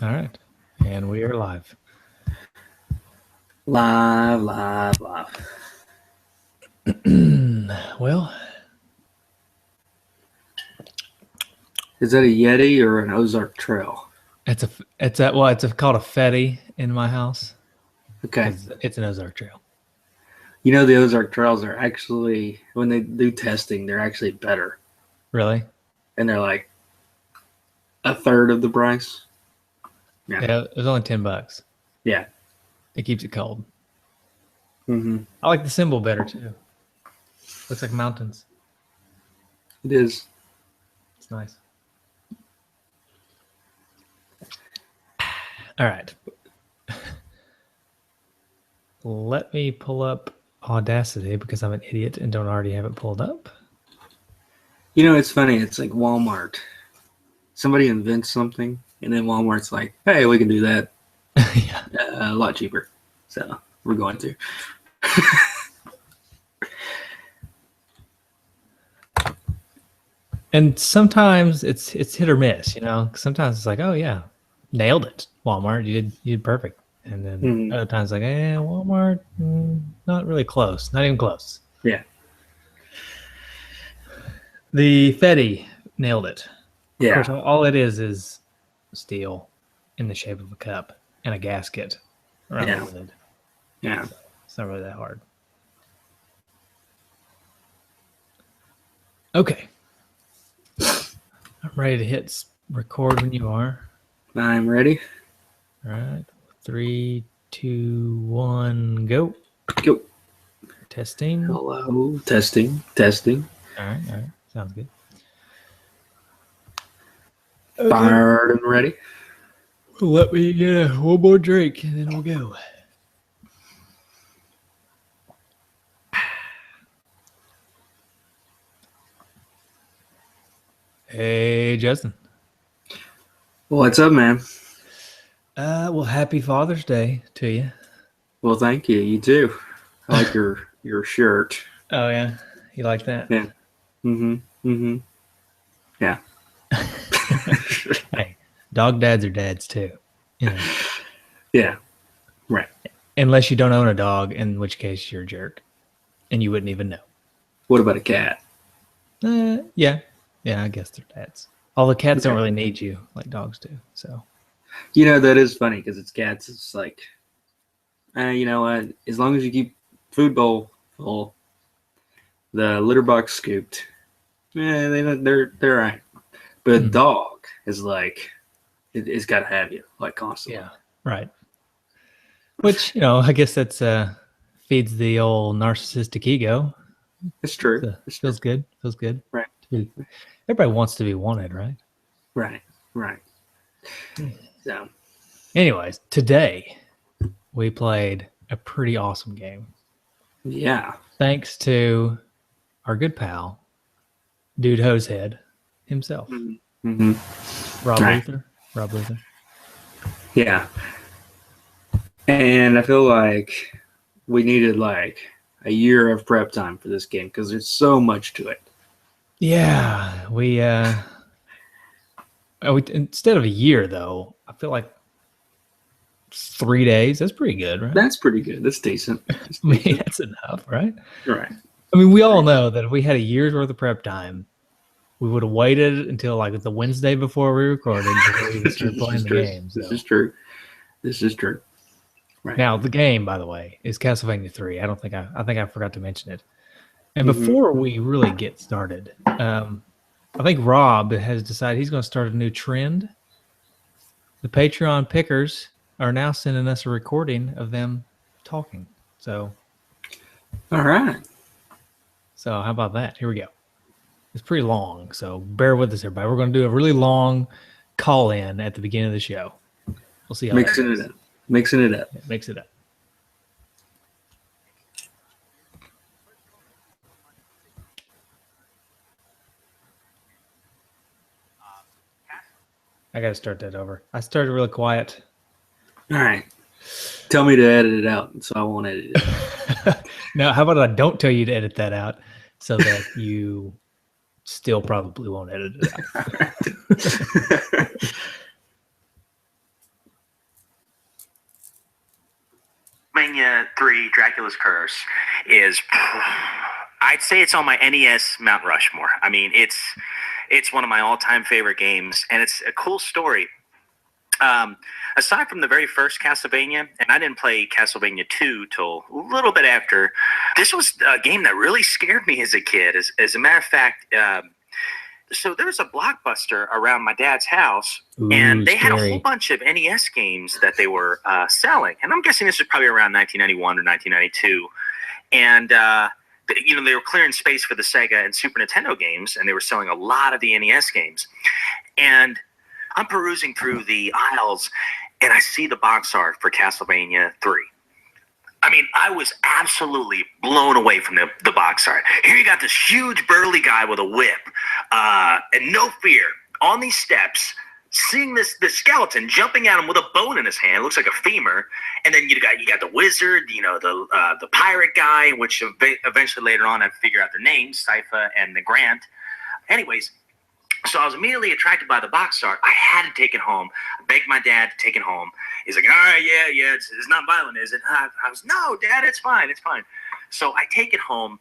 All right. And we are live. Live. Well, Is that a Yeti or an Ozark Trail? it's called a Fetty in my house Okay. because it's an Ozark Trail. You know, the Ozark Trails are actually, when they do testing, they're actually better. Really? And they're like a third of the price. Yeah. Yeah, it was only $10. Yeah. It keeps it cold. Mm-hmm. I like the symbol better too. Looks like mountains. It is. It's nice. All right. Let me pull up Audacity because I'm an idiot and don't already have it pulled up. You know, it's funny. It's like Walmart. Somebody invents something, and then Walmart's like, hey, we can do that Yeah. a lot cheaper. So we're going to. And sometimes it's hit or miss, you know. Sometimes it's like, oh yeah, nailed it, Walmart. You did perfect. And then other times like, Walmart, not really close, not even close. Yeah. The Fetty nailed it. Yeah. Of course, all it is steel in the shape of a cup and a gasket around Yeah. the lid. Yeah. So it's not really that hard. Okay. I'm ready to hit record when you are. I'm ready. All right. 3, 2, 1, go. Go. Testing. Hello. Testing. All right. Sounds good. Fired and ready. Let me get one more drink and then we'll go. Hey, Justin. What's up, man? Well, happy Father's Day to you. Well, thank you. You too. I like your shirt. Oh yeah, you like that? Yeah. Yeah. Hey, dog dads are dads too. You know. Yeah. Right. Unless you don't own a dog, in which case you're a jerk, and you wouldn't even know. What about a cat? Yeah, I guess they're dads. Although cats don't really need you like dogs do. So. You know, that is funny because it's cats. It's like, you know what? As long as you keep food bowl full, the litter box scooped, they're all right. But a dog is like, it's got to have you like constantly. Yeah, right. Which, you know, I guess that's feeds the old narcissistic ego. It's true. So, it feels good. Feels good. Right. Everybody wants to be wanted, right? Right. So, anyways, today we played a pretty awesome game. Yeah. Thanks to our good pal, Dude Hosehead himself. Mm-hmm. Rob Luther. Yeah. And I feel like we needed like a year of prep time for this game because there's so much to it. Yeah, we instead of a year though, I feel like 3 days. That's pretty good, right? That's pretty good. That's decent. I mean, that's enough, right? Right. I mean, we all know that if we had a year's worth of prep time, we would have waited until like the Wednesday before we recorded before we started playing the game. So. This is true. Right. Now, the game, by the way, is Castlevania 3. I think I forgot to mention it. And before we really get started, I think Rob has decided he's going to start a new trend. The Patreon pickers are now sending us a recording of them talking. So, all right. So how about that? Here we go. It's pretty long, so bear with us, everybody. We're going to do a really long call-in at the beginning of the show. We'll see how Mixing it up. Mixing it up. Yeah, mix it up. I got to start that over. I started really quiet. All right. Tell me to edit it out, so I won't edit it. Now, how about I don't tell you to edit that out so that you still probably won't edit it out. Castlevania 3 Dracula's Curse is, I'd say it's on my NES Mount Rushmore. I mean, it's one of my all-time favorite games, and it's a cool story. Aside from the very first Castlevania, and I didn't play Castlevania 2 till a little bit after, this was a game that really scared me as a kid. As a matter of fact, so there was a Blockbuster around my dad's house, and they had a whole bunch of NES games that they were selling. And I'm guessing this was probably around 1991 or 1992. And, they were clearing space for the Sega and Super Nintendo games, and they were selling a lot of the NES games. And I'm perusing through the aisles, and I see the box art for Castlevania 3. I mean, I was absolutely blown away from the box art. Here you got this huge burly guy with a whip, and no fear, on these steps, seeing the skeleton jumping at him with a bone in his hand, looks like a femur, and then you got the wizard, the pirate guy, which eventually later on I figure out their names, Sypha and the Grant. Anyways, so I was immediately attracted by the box art. I had to take it home. I begged my dad to take it home. He's like, all right, yeah, it's not violent, is it? I was, no, Dad, it's fine. So I take it home,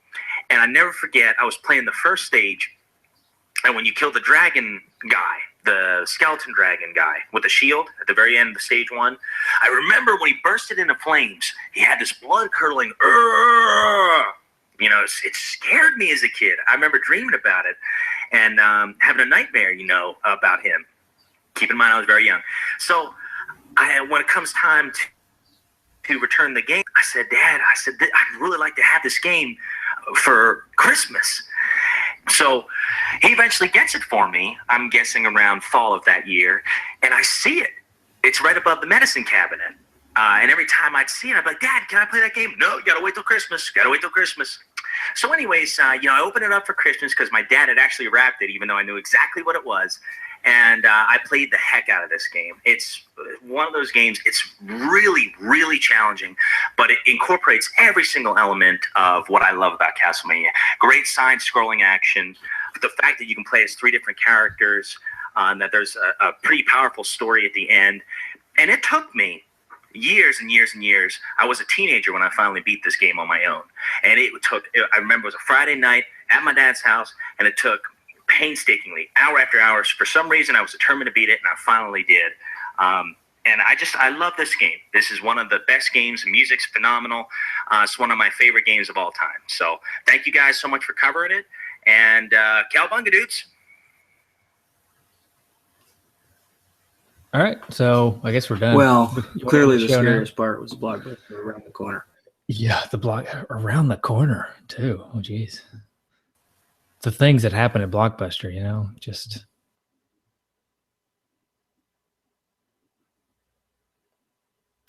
and I never forget, I was playing the first stage, and when you kill the dragon guy, the skeleton dragon guy with the shield at the very end of the stage 1, I remember when he bursted into flames, he had this blood-curdling, it scared me as a kid. I remember dreaming about it and having a nightmare, about him. Keep in mind, I was very young. So when it comes time to return the game, I said, Dad, I'd really like to have this game for Christmas. So he eventually gets it for me, I'm guessing around fall of that year, and I see it. It's right above the medicine cabinet. And every time I'd see it, I'd be like, Dad, can I play that game? No, you got to wait till Christmas. So anyways, I opened it up for Christmas because my dad had actually wrapped it, even though I knew exactly what it was. And I played the heck out of this game. It's one of those games, it's really, really challenging, but it incorporates every single element of what I love about Castlevania. Great side-scrolling action, the fact that you can play as 3 different characters, that there's a pretty powerful story at the end. And it took me years and years and years. I was a teenager when I finally beat this game on my own. And I remember it was a Friday night at my dad's house, and it took painstakingly, hour after hour. For some reason, I was determined to beat it, and I finally did. And I love this game. This is one of the best games. The music's phenomenal. It's one of my favorite games of all time. So thank you guys so much for covering it. And cowabunga, dudes. All right, so I guess we're done. Well, clearly the scariest part was the Blockbuster around the corner. Yeah, the block around the corner too. Oh, geez. The things that happen at Blockbuster, just.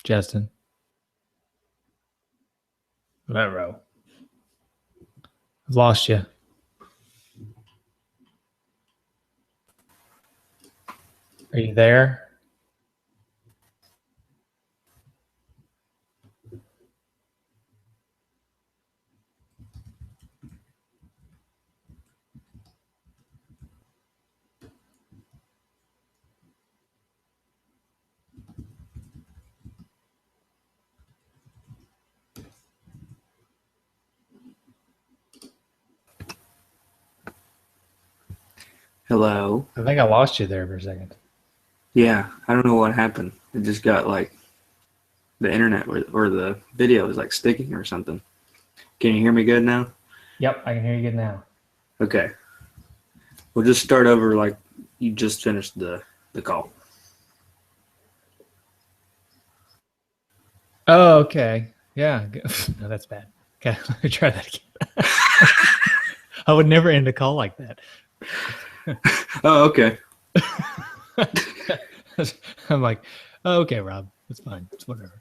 Justin. Row. I've lost you. Are you there? Hello. I think I lost you there for a second. Yeah, I don't know what happened. It just got like the internet or the video was like sticking or something. Can you hear me good now? Yep, I can hear you good now. Okay. We'll just start over like you just finished the call. Oh, okay. Yeah. No, that's bad. Okay, let me try that again. I would never end a call like that. Oh, okay. I'm like, oh, okay, Rob, it's fine. It's whatever.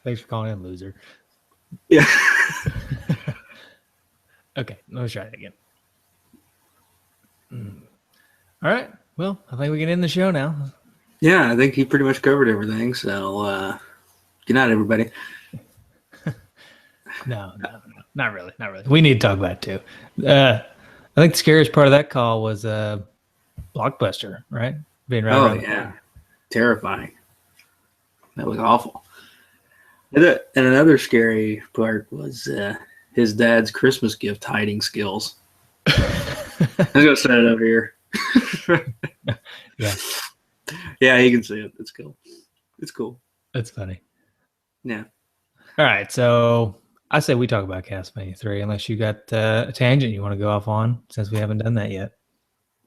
Thanks for calling in, loser. Yeah. Okay, let's try it again. All right. Well, I think we can end the show now. Yeah, I think he pretty much covered everything. So, good night, everybody. No, not really. We need to talk about it too. I think the scariest part of that call was Blockbuster, right? Being right around yeah, terrifying. That was awful. And another scary part was his dad's Christmas gift hiding skills. I'm gonna set it up here. Yeah. Yeah, he can see it. It's cool. It's cool. That's funny. Yeah. All right, so I say we talk about Castlevania 3, unless you got a tangent you want to go off on, since we haven't done that yet.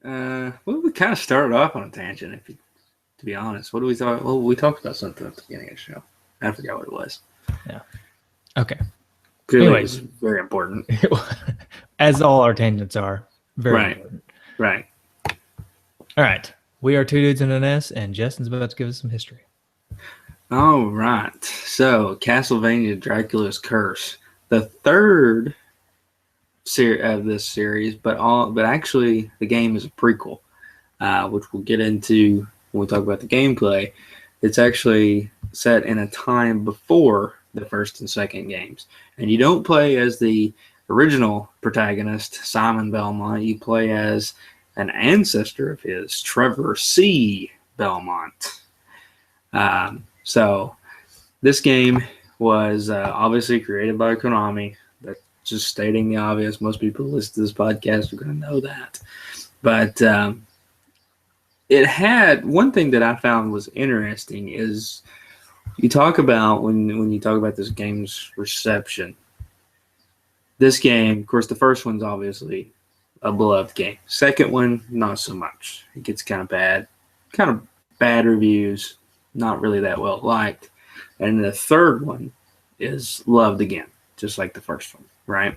Well, we kind of started off on a tangent, to be honest. What do we talk? Well, we talked about something at the beginning of the show. I forgot what it was. Yeah. Okay. Clearly, Anyways. it was very important. As all our tangents are. Very important. Right. All right. We are two dudes in an S, and Justin's about to give us some history. All right. So, Castlevania Dracula's Curse, the third of this series, but actually the game is a prequel, which we'll get into when we talk about the gameplay. It's actually set in a time before the first and second games, and you don't play as the original protagonist, Simon Belmont. You play as an ancestor of his, Trevor C. Belmont. So this game was obviously created by Konami. That's just stating the obvious. Most people who listen to this podcast are going to know that. But it had one thing that I found was interesting is you talk about when you talk about this game's reception. This game, of course, the first one's obviously a beloved game. Second one, not so much. It gets kind of bad reviews, not really that well liked. And the third one is loved again, just like the first one, right?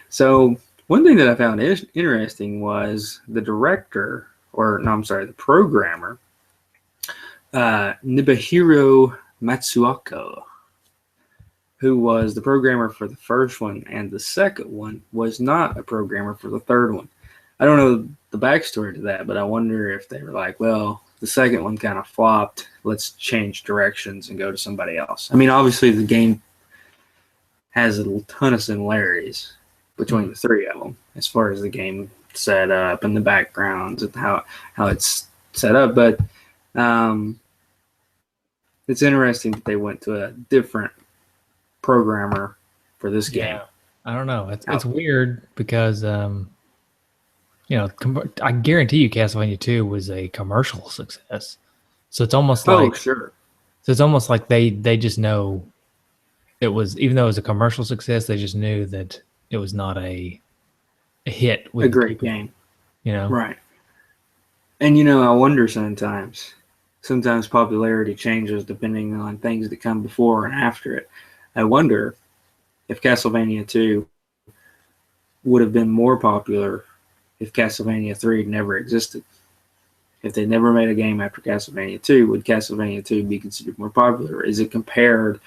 So one thing that I found interesting was the the programmer, Nobuhiro Matsuoka, who was the programmer for the first one and the second one, was not a programmer for the third one. I don't know the backstory to that, but I wonder if they were like, well, the second one kind of flopped. Let's change directions and go to somebody else. I mean, obviously the game has a ton of similarities between the three of them as far as the game set up and the backgrounds and how it's set up. But it's interesting that they went to a different programmer for this game. I don't know. It's weird because I guarantee you Castlevania 2 was a commercial success. So it's almost like sure. So it's almost like they just know it was, even though it was a commercial success, they just knew that it was not a hit with a great game. Right. And I wonder sometimes popularity changes depending on things that come before and after it. I wonder if Castlevania 2 would have been more popular if Castlevania 3 never existed. If they never made a game after Castlevania 2, would Castlevania 2 be considered more popular? Is it compared?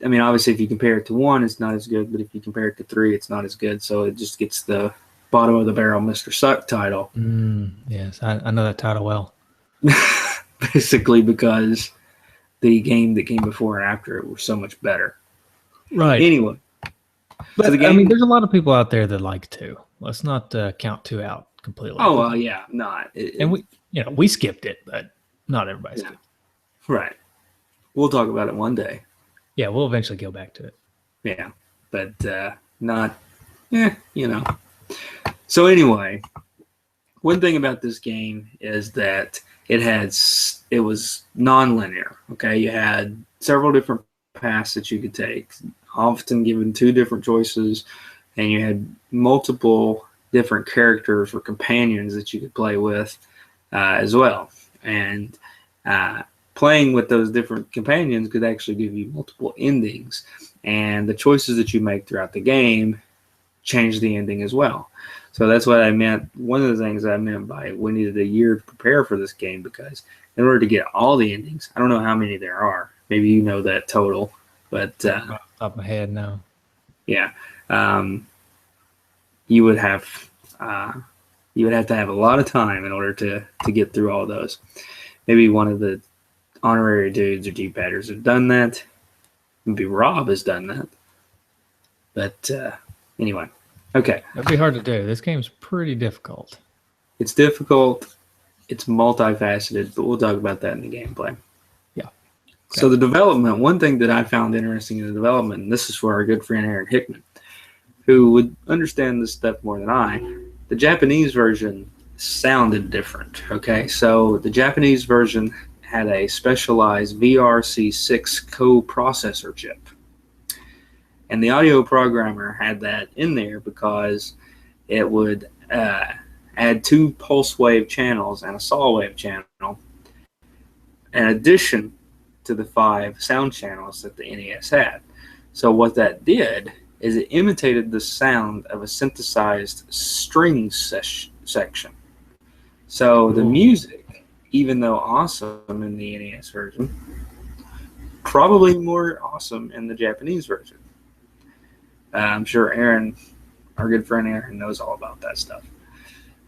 I mean, obviously, if you compare it to 1, it's not as good, but if you compare it to 3, it's not as good. So it just gets the bottom of the barrel Mr. Suck title. Yes, I know that title well. Basically, because the game that came before and after it was so much better. Right. Anyway. But so there's a lot of people out there that like 2. Let's not count 2 out completely. Oh, well, yeah, not. And we skipped it, but not everybody skipped it. Right. We'll talk about it one day. Yeah, we'll eventually go back to it. Yeah, but not, So anyway, one thing about this game is that it was non-linear, okay? You had several different paths that you could take, often given 2 different choices, and you had multiple different characters or companions that you could play with as well. And playing with those different companions could actually give you multiple endings. And the choices that you make throughout the game change the ending as well. So that's what I meant. One of the things I meant by we needed a year to prepare for this game, because in order to get all the endings, I don't know how many there are. Maybe you know that total, but off the top of my head, no. Yeah, you would have to have a lot of time in order to get through all those. Maybe one of the honorary dudes or D-padders have done that. Maybe Rob has done that. But anyway, okay. That'd be hard to do. This game's pretty difficult. It's difficult. It's multifaceted, but we'll talk about that in the gameplay. Yeah. So the development, one thing that I found interesting in the development, and this is for our good friend Aaron Hickman, who would understand this stuff more than I, the Japanese version sounded different. Okay, so the Japanese version had a specialized VRC6 co-processor chip. And the audio programmer had that in there because it would add 2 pulse wave channels and a saw wave channel in addition to the 5 sound channels that the NES had. So what that did is it imitated the sound of a synthesized string section. So the music, even though awesome in the NES version, probably more awesome in the Japanese version. I'm sure Aaron, our good friend Aaron, knows all about that stuff.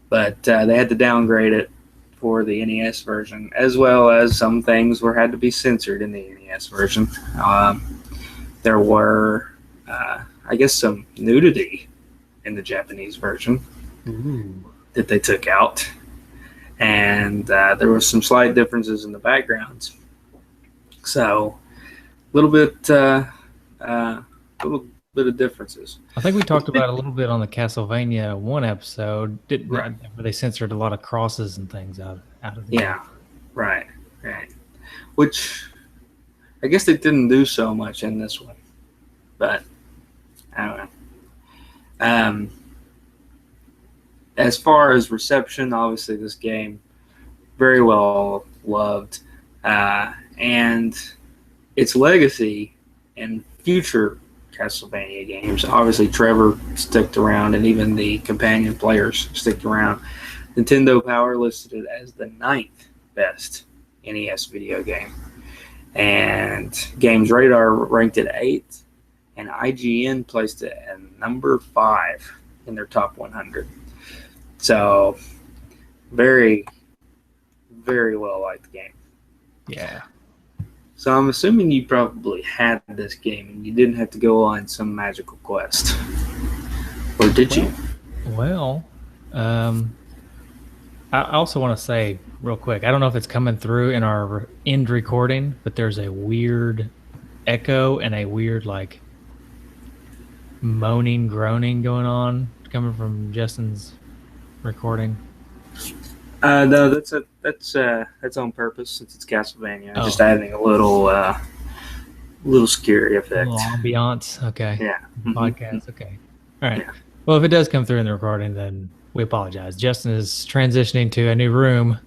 But they had to downgrade it for the NES version, as well as some things had to be censored in the NES version. There were, I guess, some nudity in the Japanese version that they took out. And there were some slight differences in the backgrounds. So, a little bit of differences. I think we talked about it a little bit on the Castlevania 1 episode, where they censored a lot of crosses and things out of the game. Right. Which I guess they didn't do so much in this one, but I don't know. As far as reception, obviously this game very well loved, and its legacy and future Castlevania games. Obviously, Trevor stuck around, and even the companion players stuck around. Nintendo Power listed it as the 9th best NES video game, and Games Radar ranked it 8th, and IGN placed it at number 5 in their top 100. So, very, very well liked game. Yeah. So I'm assuming you probably had this game and you didn't have to go on some magical quest. Or did you? Well, I also want to say real quick, I don't know if it's coming through in our end recording, but there's a weird echo and a weird like moaning, groaning going on coming from Justin's recording. No, that's on purpose since it's Castlevania. Just adding a little scary effect. A little ambiance. Okay. Yeah. Podcast. Okay. All right. Yeah. Well, if it does come through in the recording, then we apologize. Justin is transitioning to a new room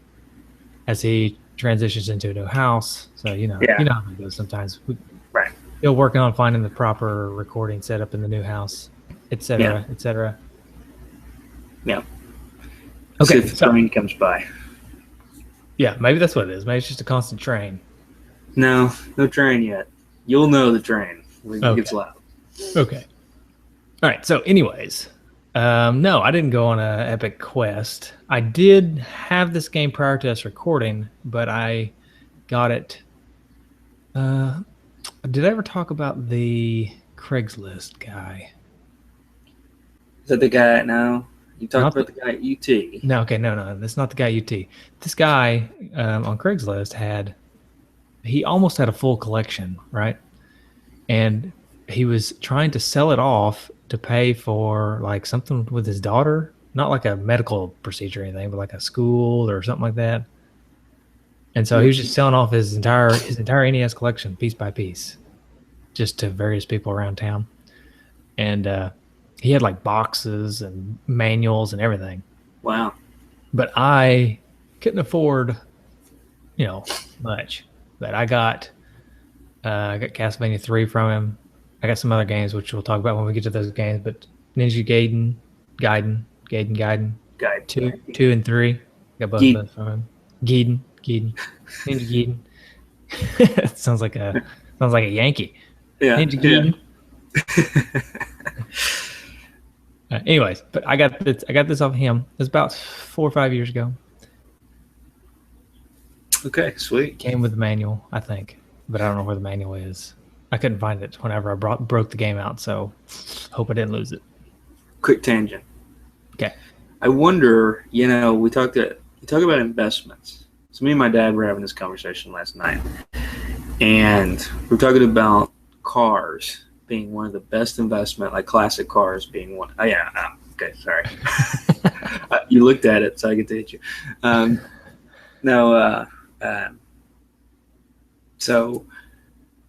as he transitions into a new house. So you know how it goes sometimes. Right. Still working on finding the proper recording setup in the new house, etc., etc. Yeah. Okay. See if the train comes by. Yeah, maybe that's what it is. Maybe it's just a constant train. No train yet. You'll know the train when it gets loud. Okay. All right. So, anyways, no, I didn't go on an epic quest. I did have this game prior to us recording, but I got it. Did I ever talk about the Craigslist guy? Is that the guy? No. You talked about the guy at UT. No, okay, no. That's not the guy at UT. This guy on Craigslist he almost had a full collection, right? And he was trying to sell it off to pay for like something with his daughter, not like a medical procedure or anything, but like a school or something like that. And so he was just selling off his entire NES collection piece by piece, just to various people around town. And he had like boxes and manuals and everything. Wow. But I couldn't afford, much. But I got Castlevania 3 from him. I got some other games, which we'll talk about when we get to those games. But Ninja Gaiden 2 and 3. Got both of those from him. Gaiden. Ninja Gaiden. sounds like a Yankee. Yeah. Ninja Gaiden. Anyways, but I got this off him. It was about 4 or 5 years ago. Okay, sweet. Came with the manual, I think, but I don't know where the manual is. I couldn't find it whenever I broke the game out, so hope I didn't lose it. Quick tangent. Okay. I wonder, you talk about investments. So me and my dad were having this conversation last night, And we're talking about cars being one of the best investment, like classic cars being one. Oh, yeah. Okay, sorry. You looked at it, so I get to hit you. So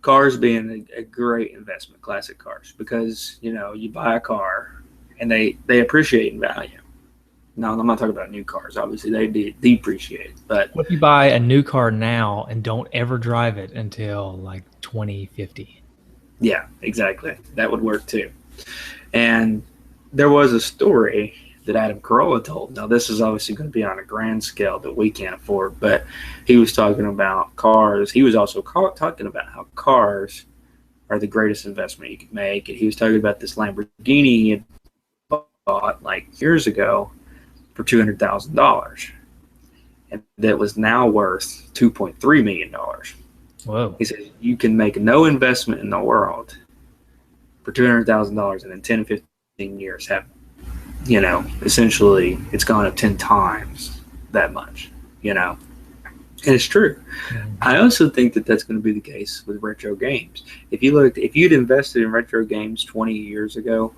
cars being a great investment, classic cars, because, you buy a car and they appreciate in value. No, I'm not talking about new cars. Obviously, they depreciate. But what if you buy a new car now and don't ever drive it until like 2050? yeah, exactly. That would work too. And there was a story that Adam Carolla told. Now, this is obviously going to be on a grand scale that we can't afford, but he was talking about cars. He was also talking about how cars are the greatest investment you could make. And he was talking about this Lamborghini he had bought like years ago for $200,000, and that was now worth $2.3 million. Whoa. He says you can make no investment in the world for $200,000, and in 10 to 15 years have, essentially it's gone up 10 times that much, and it's true. Mm-hmm. I also think that that's going to be the case with retro games. If you'd invested in retro games 20 years ago,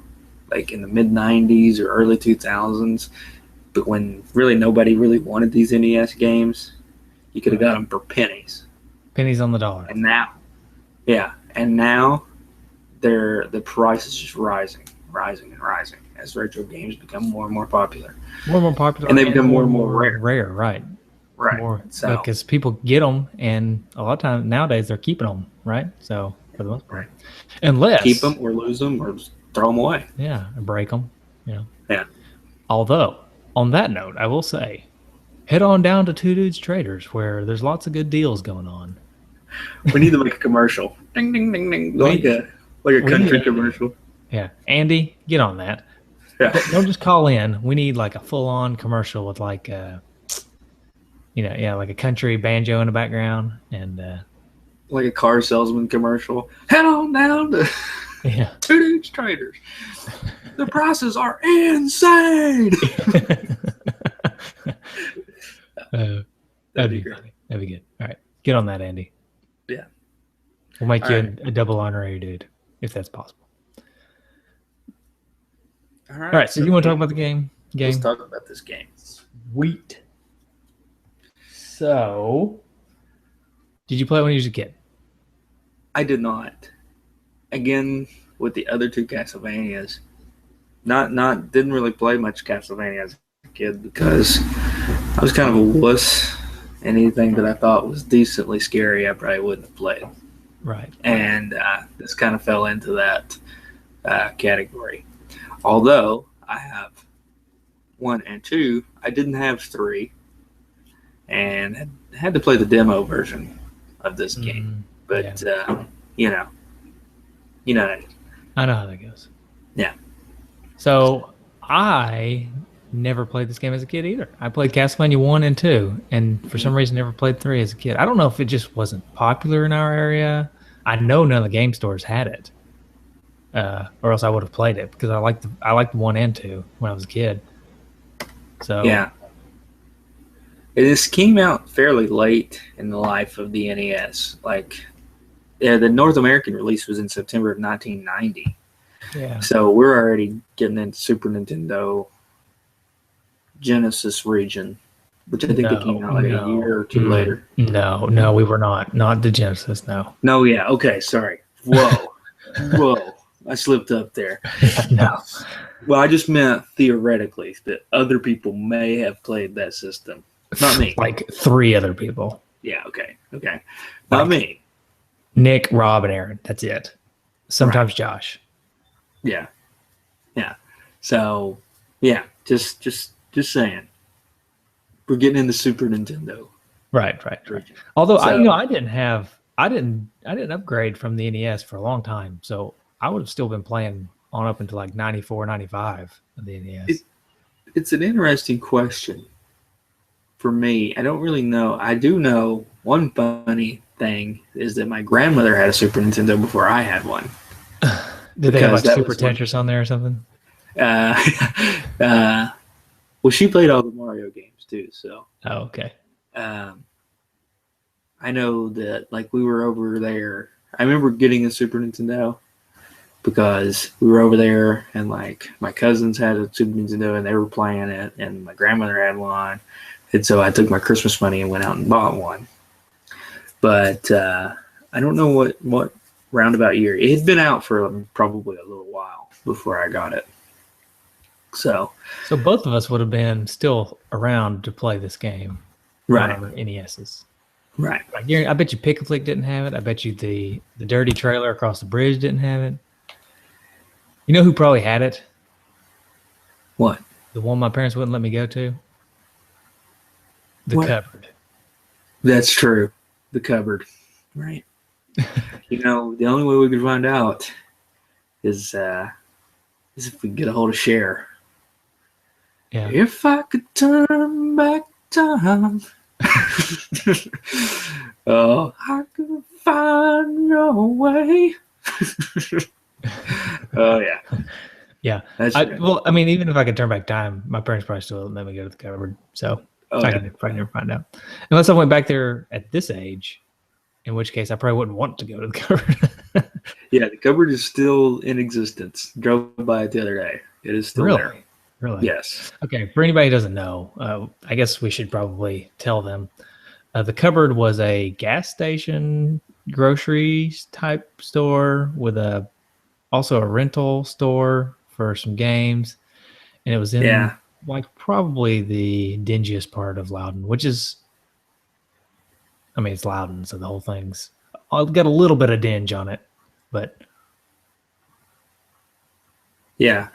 like in the mid 90s or early 2000s, but when really nobody really wanted these NES games, you could have got them for pennies. Pennies on the dollar. And now, the price is just rising as retro games become more and more popular. More and more popular. And they become more and more rare. Rare, right. Right. More, because people get them, and a lot of times nowadays they're keeping them, right? So, for the most part. Unless. Keep them or lose them or just throw them away. Yeah, or break them. Yeah. Although, on that note, I will say, head on down to Two Dudes Traders, where there's lots of good deals going on. We need to make a commercial. Ding, ding, ding, ding. Like a country commercial. Yeah. Andy, get on that. Yeah. Don't just call in. We need like a full-on commercial with like like a country banjo in the background and like a car salesman commercial. Head on down to Two Dudes Traders. The prices are insane. That'd be great. That'd be good. All right. Get on that, Andy. Yeah. We'll make you a double honorary dude, if that's possible. All right. So you want to talk about the game? Let's talk about this game. Sweet. So, did you play it when you was a kid? I did not. Again, with the other two Castlevanias, didn't really play much Castlevania as a kid because I was kind of a wuss. Anything that I thought was decently scary, I probably wouldn't have played. Right. And this kind of fell into that category. Although I have 1 and 2, I didn't have 3, and had to play the demo version of this game. But you know that. I know how that goes. Yeah. So I never played this game as a kid either. I played Castlevania 1 and 2, and for some reason never played 3 as a kid. I don't know if it just wasn't popular in our area. I know none of the game stores had it, or else I would have played it because I liked 1 and 2 when I was a kid. So yeah, this came out fairly late in the life of the NES. The North American release was in September of 1990. Yeah. So we're already getting into Super Nintendo Genesis region, which I think they came out a year or two later. No, we were not. Not the Genesis, no. No, yeah. Okay, sorry. Whoa. I slipped up there. No. Well, I just meant theoretically that other people may have played that system. Not me. Like 3 other people. Yeah, okay. Not me. Nick, Rob, and Aaron. That's it. Sometimes right. Josh. Yeah. So, yeah, just saying. We're getting into Super Nintendo. Right. Although I didn't upgrade from the NES for a long time, so I would have still been playing on up until like 94, 95 of the NES. It's an interesting question for me. I don't really know. I do know one funny thing is that my grandmother had a Super Nintendo before I had one. Did they have like Super Tetris on there or something? Well, she played all the Mario games too, so. Oh, okay. I I know that like we were over there. I remember getting a Super Nintendo because we were over there and like my cousins had a Super Nintendo and they were playing it and my grandmother had one. And so I took my Christmas money and went out and bought one. But I don't know what roundabout year. It had been out for probably a little while before I got it. So both of us would have been still around to play this game. Right. On our NESs. Right. I bet you Pick a Flick didn't have it. I bet you the Dirty Trailer Across the Bridge didn't have it. You know who probably had it? What? The one my parents wouldn't let me go to? The cupboard. That's true. The cupboard. Right. You know, the only way we could find out is if we get a hold of Cher. Yeah. If I could turn back time. Oh, I could find a way. Oh yeah. Yeah. That's well, I mean, even if I could turn back time, my parents probably still wouldn't let me go to the cupboard. So I could probably never find out. Unless I went back there at this age, in which case I probably wouldn't want to go to the cupboard. Yeah, the cupboard is still in existence. Drove by it the other day. It is still there. Really? Yes. Okay, for anybody who doesn't know, I guess we should probably tell them. The cupboard was a gas station, grocery type store with also a rental store for some games. And it was in like probably the dingiest part of Loudon, which is, I mean, it's Loudon, so the whole thing's got a little bit of dinge on it, but. Yeah.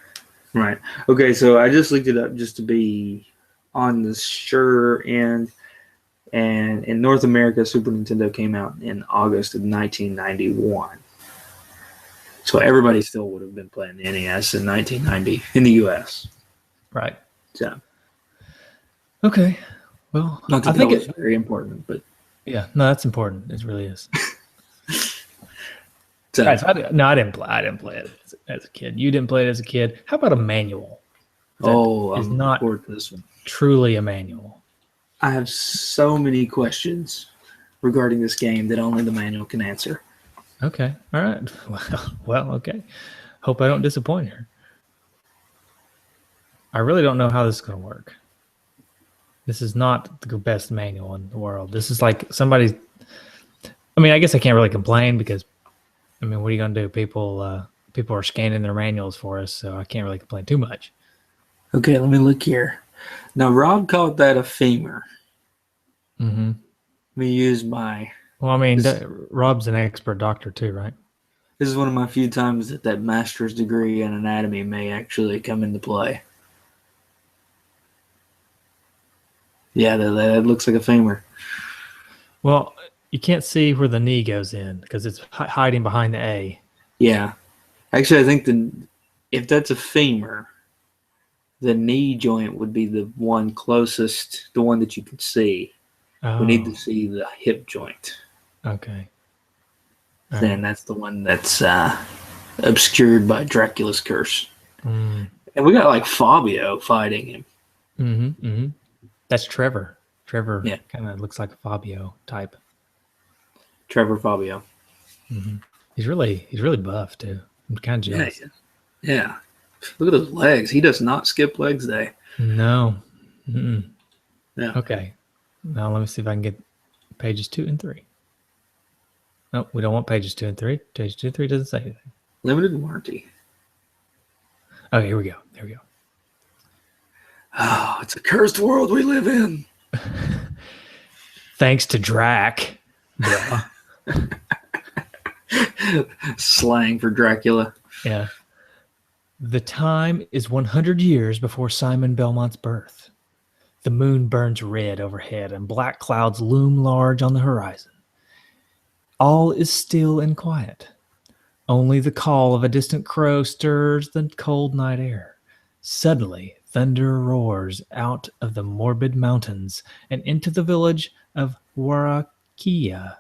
Right. Okay, so I just looked it up just to be on the sure end. And in North America, Super Nintendo came out in August of 1991. So everybody still would have been playing the NES in 1990 in the U.S. Right. So. Okay. Well, not that I think it's very important, but. Yeah, no, that's important. It really is. So, right, so I didn't play it as a kid. You didn't play it as a kid. How about a manual? I'm not forward to this one. Truly a manual. I have so many questions regarding this game that only the manual can answer. Okay. All right. Well, okay. Hope I don't disappoint her. I really don't know how this is going to work. This is not the best manual in the world. This is like somebody's. I mean, I guess I can't really complain because, I mean, what are you going to do? People are scanning their manuals for us, so I can't really complain too much. Okay, let me look here. Now, Rob called that a femur. Mm-hmm. Let me use my. Well, I mean, Rob's an expert doctor too, right? This is one of my few times that master's degree in anatomy may actually come into play. Yeah, that looks like a femur. Well, you can't see where the knee goes in because it's hiding behind the A. Yeah. Actually, I think if that's a femur, the knee joint would be the one closest, the one that you can see. Oh. We need to see the hip joint. Okay. Then that's the one that's obscured by Dracula's curse. Mm. And we got like Fabio fighting him. Mm-hmm. Mm-hmm. That's Trevor. Trevor kind of looks like a Fabio type. Trevor Fabio. Mm-hmm. He's really buff too. I'm kind of jealous. Yeah. Look at those legs. He does not skip legs day. No. Mm-mm. Yeah. Okay. Now let me see if I can get pages 2 and 3. No, we don't want pages 2 and 3. Page 2 and 3 doesn't say anything. Limited warranty. Okay, here we go. There we go. Oh, it's a cursed world we live in. Thanks to Drac. Slang for Dracula. Yeah. The time is 100 years before Simon Belmont's birth. The moon burns red overhead and black clouds loom large on the horizon. All is still and quiet. Only the call of a distant crow stirs the cold night air. Suddenly, thunder roars out of the morbid mountains and into the village of Warakia.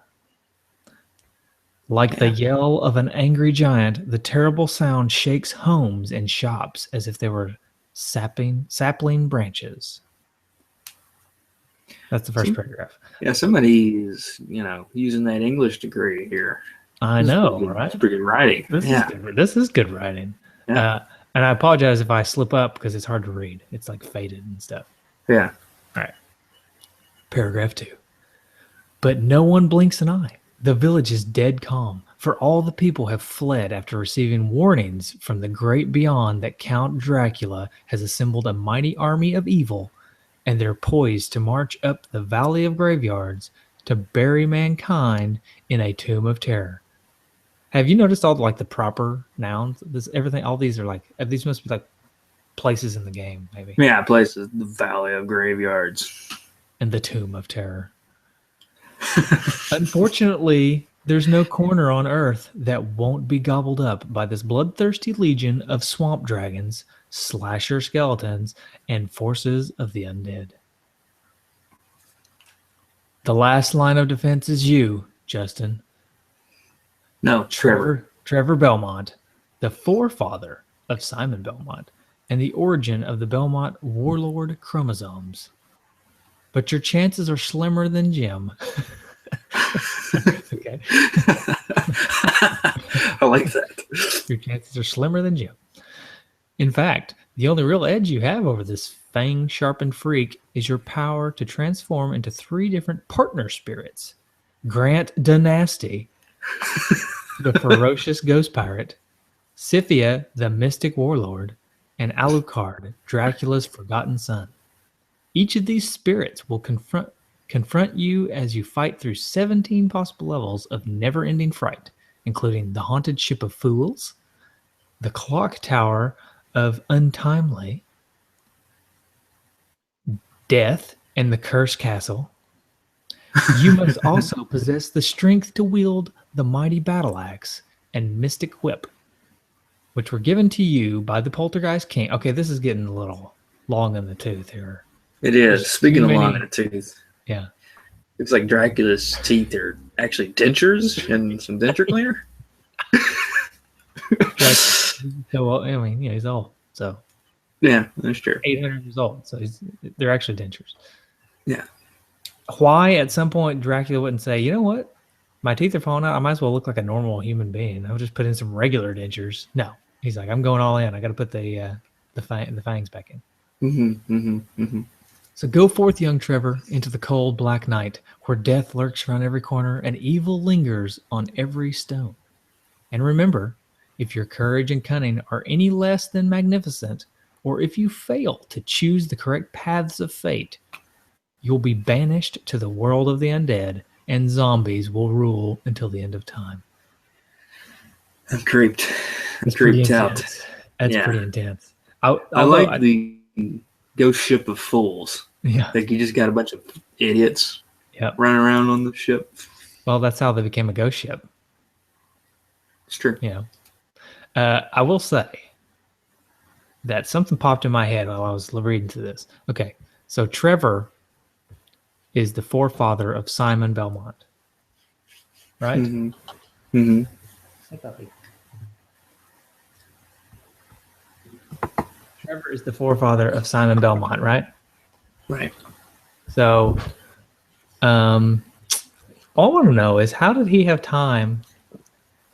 Like the yell of an angry giant, the terrible sound shakes homes and shops as if they were sapling branches. That's the first paragraph. Yeah, somebody's using that English degree here. I know, right? That's pretty good writing. This is good writing. Yeah. And I apologize if I slip up because it's hard to read. It's like faded and stuff. Yeah. All right. Paragraph 2. But no one blinks an eye. The village is dead calm, for all the people have fled after receiving warnings from the great beyond that Count Dracula has assembled a mighty army of evil, and they're poised to march up the Valley of Graveyards to bury mankind in a tomb of terror. Have you noticed all the proper nouns? All these are these must be like places in the game, maybe. Yeah, places. The Valley of Graveyards. And the Tomb of Terror. Unfortunately, there's no corner on Earth that won't be gobbled up by this bloodthirsty legion of swamp dragons, slasher skeletons, and forces of the undead. The last line of defense is you, Justin. No, Trevor. Trevor Belmont, the forefather of Simon Belmont, and the origin of the Belmont warlord chromosomes. But your chances are slimmer than Jim. Okay. I like that. Your chances are slimmer than Jim. In fact, the only real edge you have over this fang-sharpened freak is your power to transform into 3 different partner spirits. Grant Dynasty, the ferocious ghost pirate, Scythia, the mystic warlord, and Alucard, Dracula's forgotten son. Each of these spirits will confront you as you fight through 17 possible levels of never-ending fright, including the Haunted Ship of Fools, the Clock Tower of Untimely, Death, and the Cursed Castle. You must also possess the strength to wield the mighty battle axe and mystic whip, which were given to you by the Poltergeist King. Okay, this is getting a little long in the tooth here. It is. Speaking of long in the tooth. Yeah. It's like Dracula's teeth are actually dentures and some denture cleaner. So, well, I mean, he's old. So yeah, that's true. 800 years old. So they're actually dentures. Yeah. Why at some point Dracula wouldn't say, you know what? My teeth are falling out. I might as well look like a normal human being. I'll just put in some regular dentures. No. He's like, I'm going all in. I got to put the fangs back in. So go forth, young Trevor, into the cold black night, where death lurks around every corner and evil lingers on every stone. And remember, if your courage and cunning are any less than magnificent, or if you fail to choose the correct paths of fate, you'll be banished to the world of the undead, and zombies will rule until the end of time. I'm creeped. I'm creeped out. That's pretty intense. I like the Ghost Ship of Fools. Yeah. Like you just got a bunch of idiots running around on the ship. Well, that's how they became a ghost ship. It's true. I will say that something popped in my head while I was reading through this. Okay, so Trevor is the forefather of Simon Belmont, right? Trevor is the forefather of Simon Belmont, right? Right. So, all I want to know is how did he have time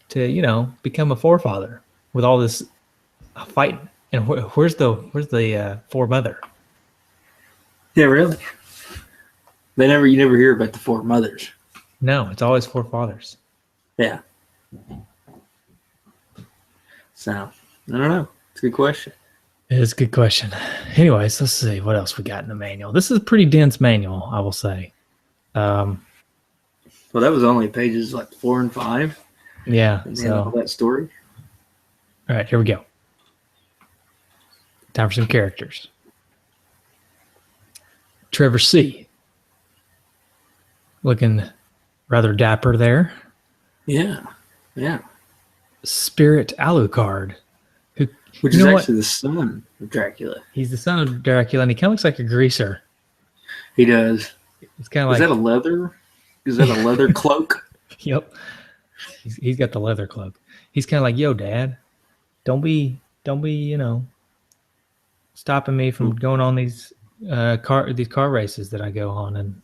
to, become a forefather with all this fighting? And where's the foremother? Yeah, really. You never hear about the four mothers. No, it's always forefathers. Yeah. So I don't know. It's a good question. It is a good question. Anyways, let's see what else we got in the manual. This is a pretty dense manual, I will say. Well, that was only pages 4 and 5. Yeah. So that story. All right, here we go. Time for some characters. Trevor C. Looking rather dapper there. Yeah. Yeah. Spirit Alucard. Which is actually the son of Dracula. He's the son of Dracula, and he kind of looks like a greaser. He does. It's kind of like... Is that a leather? Is that a leather cloak? Yep. He's got the leather cloak. He's kind of like, yo, Dad, don't be, stopping me from going on these car races that I go on, and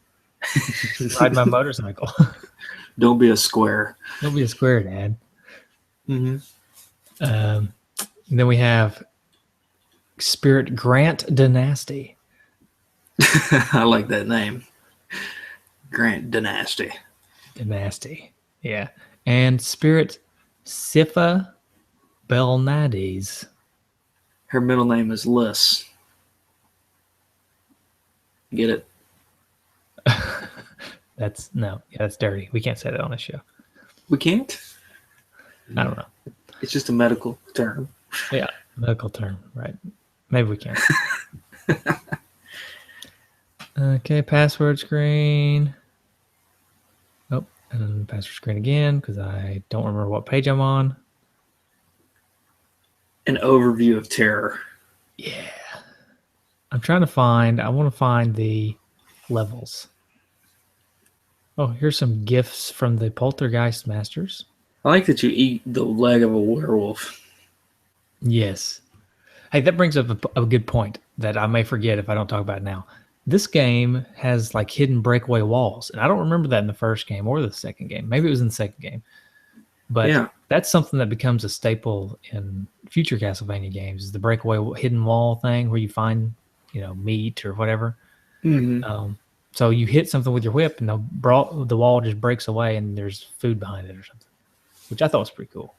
Ride my motorcycle. Don't be a square. Don't be a square, Dad. Mm-hmm. Then we have Spirit Grant Dynasty. I like that name. Grant Dynasty. Dynasty. Yeah. And Spirit Sifa Belnades. Her middle name is Liz. Get it? That's dirty. We can't say that on this show. We can't? I don't know. It's just a medical term. Yeah, medical term, right? Maybe we can. Okay, password screen. Oh, and then password screen again because I don't remember what page I'm on. An overview of terror. Yeah. I want to find the levels. Oh, here's some gifts from the Poltergeist Masters. I like that you eat the leg of a werewolf. Yes. Hey, that brings up a good point that I may forget if I don't talk about it now. This game has like hidden breakaway walls, and I don't remember that in the first game or the second game. Maybe it was in the second game. But that's something that becomes a staple in future Castlevania games is the breakaway hidden wall thing where you find, meat or whatever. Mm-hmm. So you hit something with your whip and the wall just breaks away and there's food behind it or something, which I thought was pretty cool.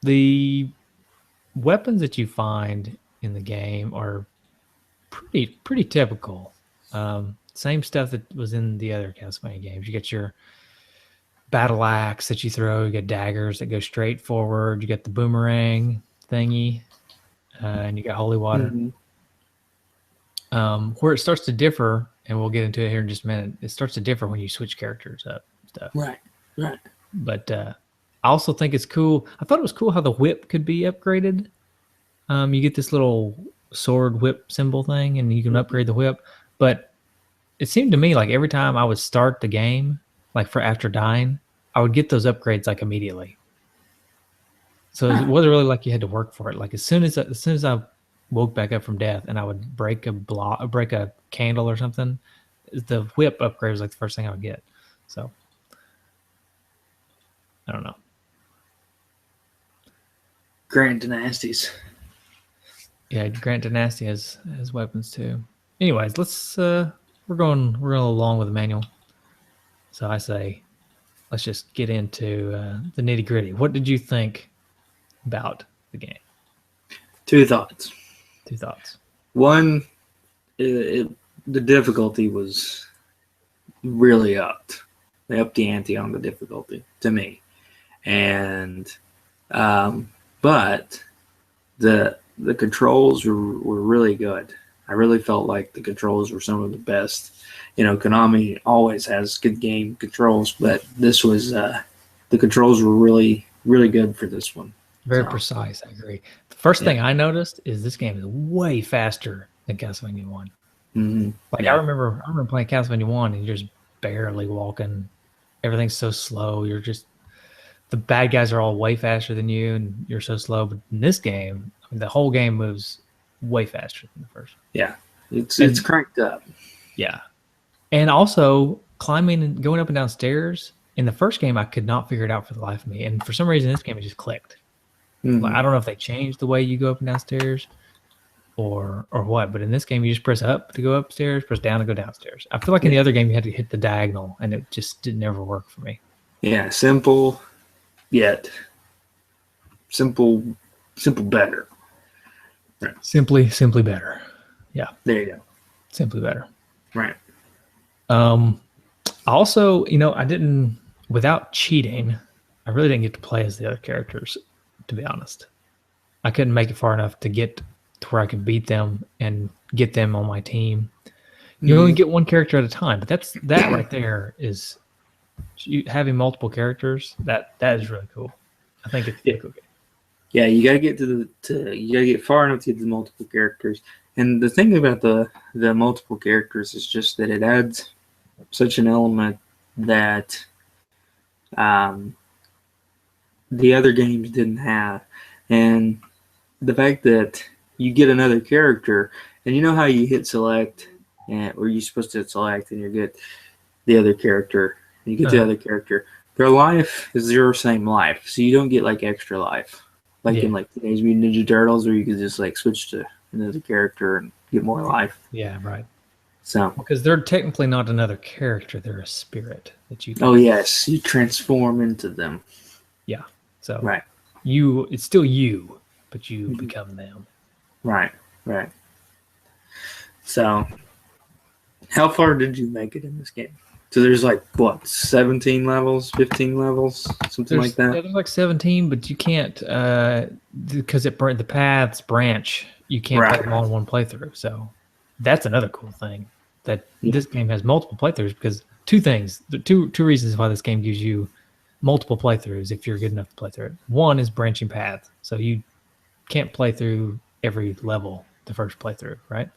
The weapons that you find in the game are pretty typical. Same stuff that was in the other Castlevania games. You get your battle axe that you throw. You get daggers that go straight forward. You get the boomerang thingy, and you got holy water. Mm-hmm. Where it starts to differ, and we'll get into it here in just a minute, it starts to differ when you switch characters up stuff. Right. But I also think it's cool. I thought it was cool how the whip could be upgraded. You get this little sword whip symbol thing, and you can upgrade the whip. But it seemed to me like every time I would start the game, like for after dying, I would get those upgrades like immediately. So it wasn't really like you had to work for it. Like as soon as I woke back up from death and I would break a candle or something, the whip upgrade was like the first thing I would get. So I don't know. Grant Dynasties. Yeah, Grant Dynasty has weapons too. Anyways, let's we're going along with the manual. So I say let's just get into the nitty gritty. What did you think about the game? Two thoughts. One, the difficulty was really upped. They upped the ante on the difficulty to me, and but the controls were really good. I really felt like the controls were some of the best. Konami always has good game controls, but this was the controls were really, really good for this one. Very precise, I agree. The first thing I noticed is this game is way faster than Castlevania 1. Mm-hmm. I remember playing Castlevania 1 and you're just barely walking. Everything's so slow. The bad guys are all way faster than you and you're so slow. But in this game, the whole game moves way faster than the first. Yeah. It's cranked up. Yeah. And also climbing and going up and down stairs. In the first game, I could not figure it out for the life of me. And for some reason, this game, it just clicked. Mm-hmm. I don't know if they changed the way you go up and down stairs or what, but in this game, you just press up to go upstairs, press down to go downstairs. I feel like in the other game, you had to hit the diagonal, and it just didn't ever work for me. Yeah, simple, yet simple better. Right. Simply better. Yeah. There you go. Simply better. Right. Also, without cheating, I really didn't get to play as the other characters, to be honest. I couldn't make it far enough to get to where I could beat them and get them on my team. You only get one character at a time, but that right there is having multiple characters. That is really cool. I think it's a cool game. Yeah, you gotta get you gotta get far enough to get the multiple characters. And the thing about the multiple characters is just that it adds such an element that the other games didn't have. And the fact that you get another character, and you know how you hit select and or you're supposed to select, and you get the other character. And you get the Uh-huh. other character. Their life is your same life, so you don't get like extra life, like Yeah. in like Teenage Mutant Ninja Turtles, where you could just like switch to another character and get more life. Yeah, right. So, Because they're technically not another character; they're a spirit that you can. oh yes, you transform into them. Yeah. So Right, it's still you, but you Mhm. become them. right, right. So, how far did you make it in this game? So there's like what, 17 levels, 15 levels, something like that. There's like 17, but you can't because the paths branch. You can't play Right. them all in one playthrough. So that's another cool thing that Yeah. this game has multiple playthroughs because two things, two reasons why this game gives you multiple playthroughs if you're good enough to play through it. One is branching paths, so you can't play through every level the first playthrough, right?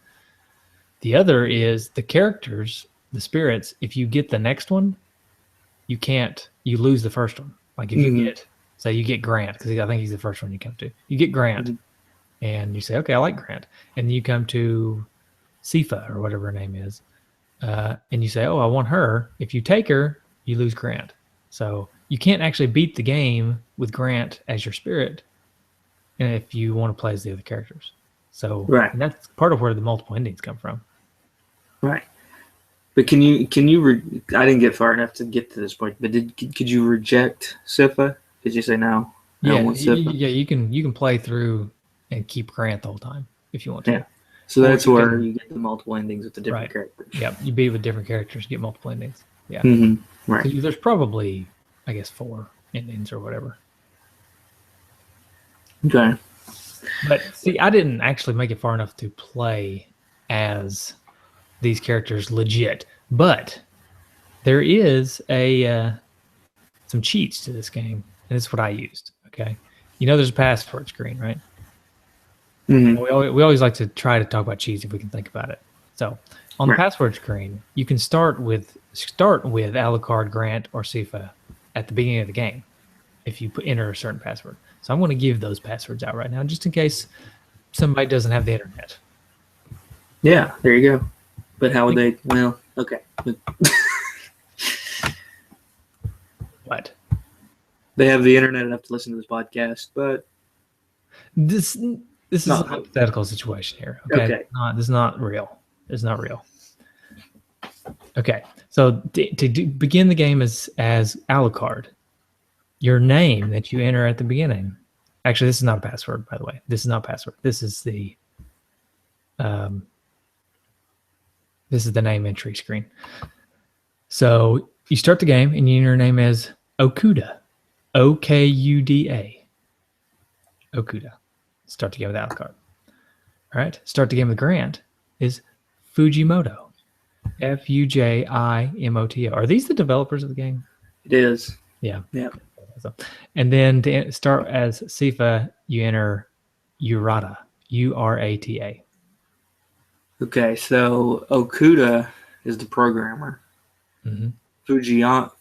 The other is the characters, the spirits. If you get the next one, you lose the first one. Like if you get, say you get Grant, because I think he's the first one you come to. You get Grant, and you say, okay, I like Grant. And you come to Sifa or whatever her name is, and you say, oh, I want her. If you take her, you lose Grant. So you can't actually beat the game with Grant as your spirit, and if you want to play as the other characters. So Right. and that's part of where the multiple endings come from. Right. But I didn't get far enough to get to this point, but could you reject Sifa? Did you say no? I don't want Sifa? Yeah, you can play through and keep Grant the whole time if you want to. Yeah. So Or that's you where can- you get the multiple endings with the different Right. characters. Yeah, you beat with different characters, get multiple endings. Yeah. Mm-hmm. Right. So there's probably, I guess, 4 endings or whatever. Okay. But see, I didn't actually make it far enough to play as these characters legit. But there is some cheats to this game, and this is what I used. Okay, there's a password screen, right? Mm-hmm. We always like to try to talk about cheats if we can think about it. So on the password screen, you can start with Alucard, Grant, or Sifa at the beginning of the game if you enter a certain password. So I'm going to give those passwords out right now just in case somebody doesn't have the internet. Yeah, there you go. But how would they? Well, okay. What? They have the internet enough to listen to this podcast, but This is No. a hypothetical situation here. Okay. Okay. This is not real. It's not real. Okay. So begin the game as Alucard, your name that you enter at the beginning. Actually, this is not a password, by the way. This is not a password. This is the name entry screen. So you start the game and you enter your name as Okuda. Okuda. Okuda. Start the game with Alucard. All right. Start the game with Grant is Fujimoto. Fujimoto. Are these the developers of the game? it is. Yeah. Yeah. So, and then to start as Sifa, you enter Urata. Urata. Okay, so Okuda is the programmer. Mm-hmm.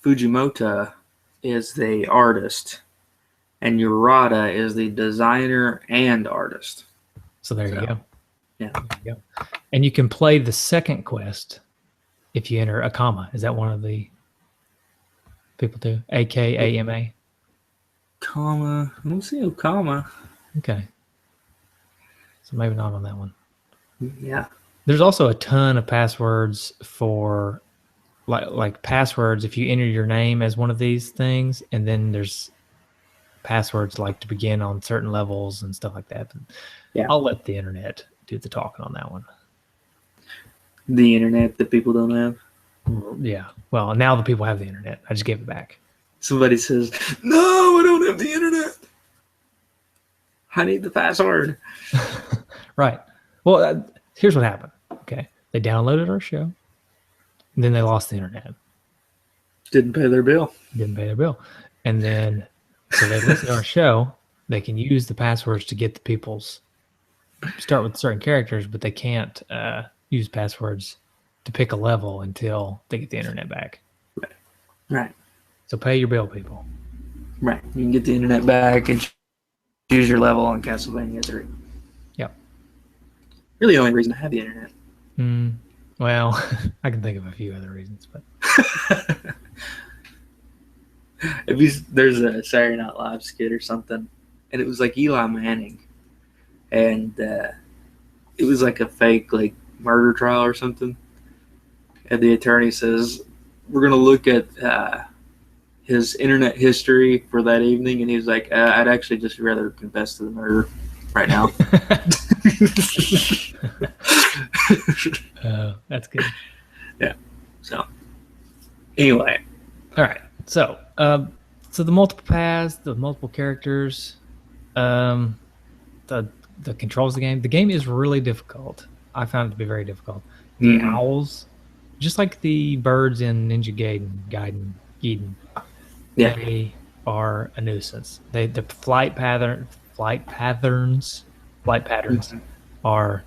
Fujimoto is the artist, and Urata is the designer and artist. So there you go. Yeah. There you go. And you can play the second quest if you enter Akama. Is that one of the people do? AKAMA? Comma. I don't see Okama. Okay. So maybe not on that one. Yeah. There's also a ton of passwords for like passwords if you enter your name as one of these things, and then there's passwords like to begin on certain levels and stuff like that. But Yeah. I'll let the internet do the talking on that one. The internet that people don't have. Yeah. Well, now the people have the internet. I just gave it back. Somebody says, "No, I don't have the internet. I need the password." Right. Well, here's what happened. Okay. They downloaded our show, and then they lost the internet. Didn't pay their bill. Didn't pay their bill. And then, so they listen to our show. They can use the passwords to get the people's, start with certain characters, but they can't use passwords to pick a level until they get the internet back. Right. So pay your bill, people. Right. You can get the internet back and choose your level on Castlevania 3. Yep. Really the only reason I have the internet. Well, I can think of a few other reasons, but There's a Saturday Night Live skit or something, and it was like Eli Manning, and it was like a fake like murder trial or something, and the attorney says we're gonna look at his internet history for that evening, and he was like, I'd actually just rather confess to the murder right now. that's good. Yeah. So anyway, All right. So, so the multiple paths, the multiple characters, um, the the controls of the game. The game is really difficult. I found it to be very difficult. The owls, just like the birds in Ninja Gaiden, yeah, they are a nuisance. The flight patterns are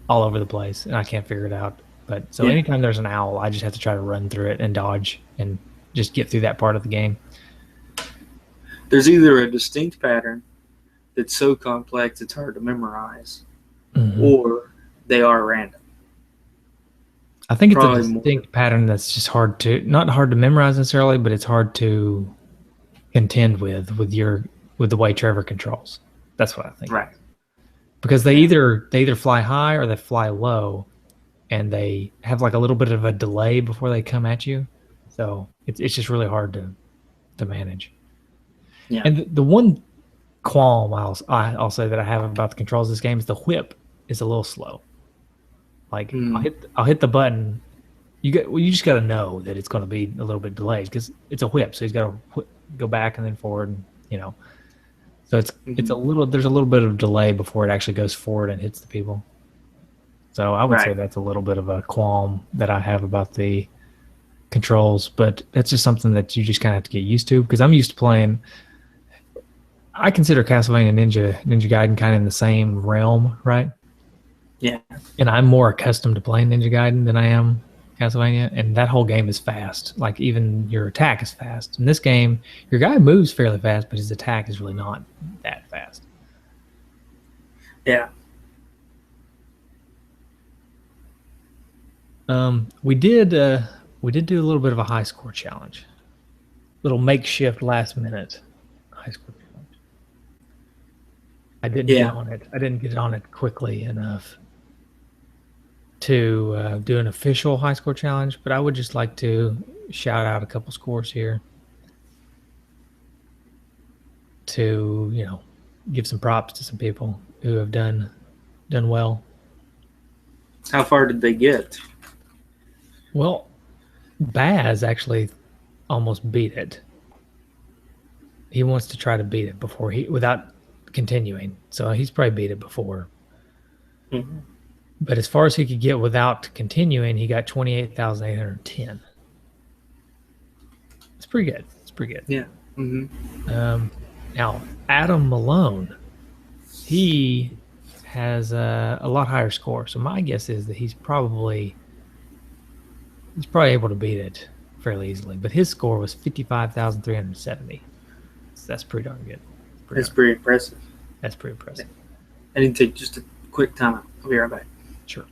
all over the place, and I can't figure it out. But so anytime there's an owl, I just have to try to run through it and dodge and just get through that part of the game. there's either a distinct pattern that's so complex it's hard to memorize, or they are random. I think it's Probably a distinct pattern that's just not hard to memorize necessarily, but it's hard to contend with the way Trevor controls. That's what I think. Right. Because they either fly high or they fly low, and they have like a little bit of a delay before they come at you. So it's just really hard to manage. Yeah. And the one qualm I'll say that I have about the controls of this game is the whip is a little slow. Like I'll hit the button. You just got to know that it's going to be a little bit delayed because it's a whip, so he's got to go back and then forward, and, you know. So it's there's a little bit of delay before it actually goes forward and hits the people. So I would say that's a little bit of a qualm that I have about the controls, but that's just something that you just kind of have to get used to because I'm used to playing. I consider Castlevania Ninja Gaiden kind of in the same realm, right? Yeah. And I'm more accustomed to playing Ninja Gaiden than I am Castlevania, and that whole game is fast. Like even your attack is fast. In this game, your guy moves fairly fast, but his attack is really not that fast. Yeah. We did do a little bit of a high score challenge, little makeshift last minute high score challenge. I didn't get on it. I didn't get on it quickly enough to do an official high score challenge, but I would just like to shout out a couple scores here to give some props to some people who have done well. How far did they get? Well, Baz actually almost beat it. He wants to try to beat it without continuing. So he's probably beat it before. Mm-hmm. But as far as he could get without continuing, he got 28,810. It's pretty good. It's pretty good. Yeah. Mm-hmm. Now, Adam Malone, he has a lot higher score. So my guess is that he's probably able to beat it fairly easily. But his score was 55,370. So that's pretty darn good. That's pretty impressive. That's pretty impressive. I need to take just a quick time out. I'll be right back. Sure.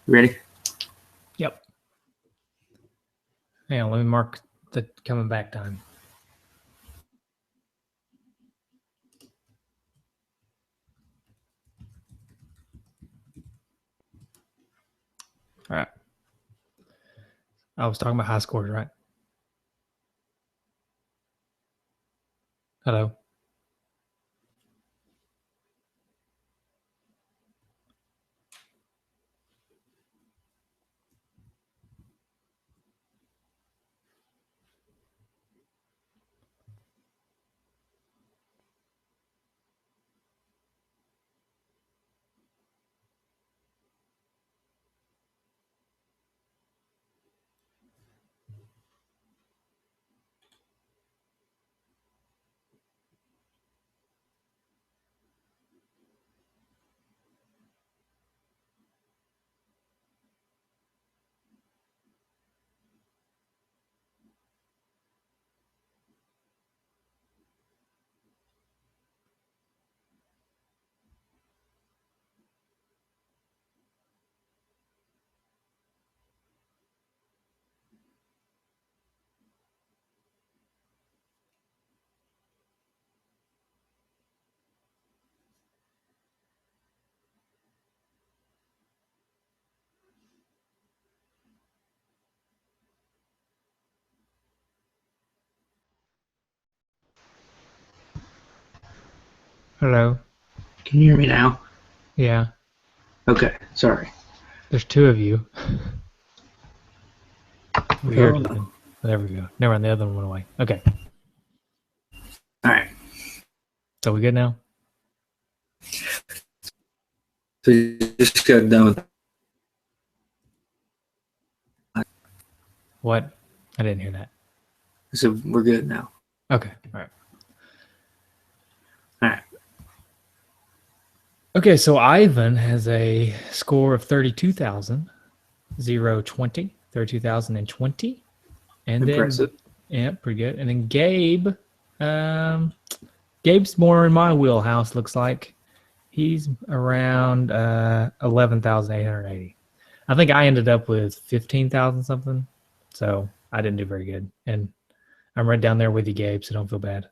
Ready? Yep. Hang on, let me mark the coming back time. All right. I was talking about high scores, right? Hello. Hello. Can you hear me now? Yeah. Okay, sorry. There's two of you. Weird. Oh. There we go. Never mind. The other one went away. Okay. All right. So we good now? So you just got done with What? I didn't hear that. So we're good now. Okay. All right. All right. Okay, so Ivan has a score of 32,020. 32,020. And Impressive. then, yeah, pretty good. And then Gabe, Gabe's more in my wheelhouse, looks like. He's around 11,880. I think I ended up with 15,000 something. So I didn't do very good. And I'm right down there with you, Gabe, so don't feel bad.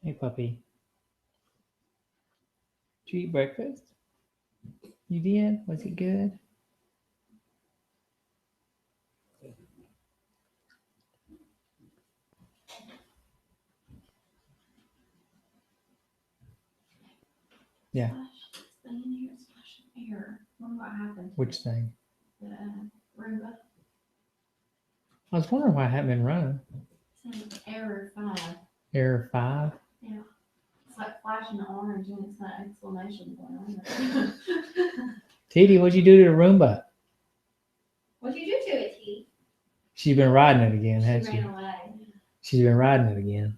Hey, puppy. Did you eat breakfast? You did? Was it good? Yeah. Thing in here is flashing air. Wonder what happened. Which thing? The Roomba. I was wondering why I hadn't been running. Says error 5. Error 5? Yeah. flashing orange and it's got exclamation point on it. Titi, what'd you do to the Roomba? What'd you do to it, T? She's been riding it again, She hasn't she? ran away. She's been riding it again.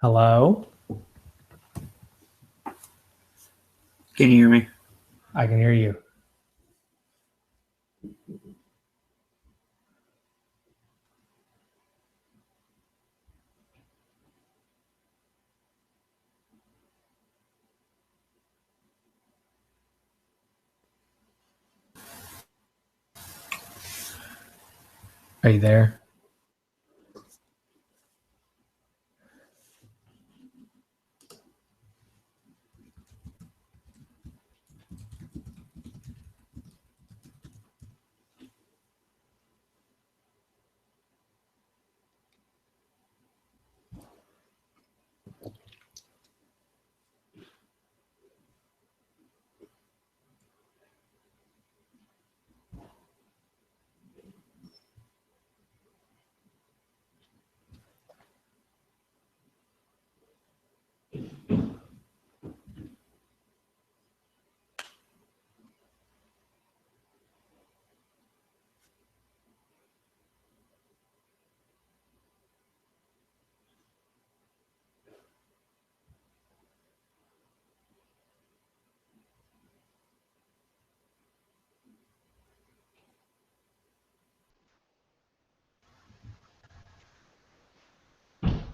Hello? Can you hear me? I can hear you. Are you there?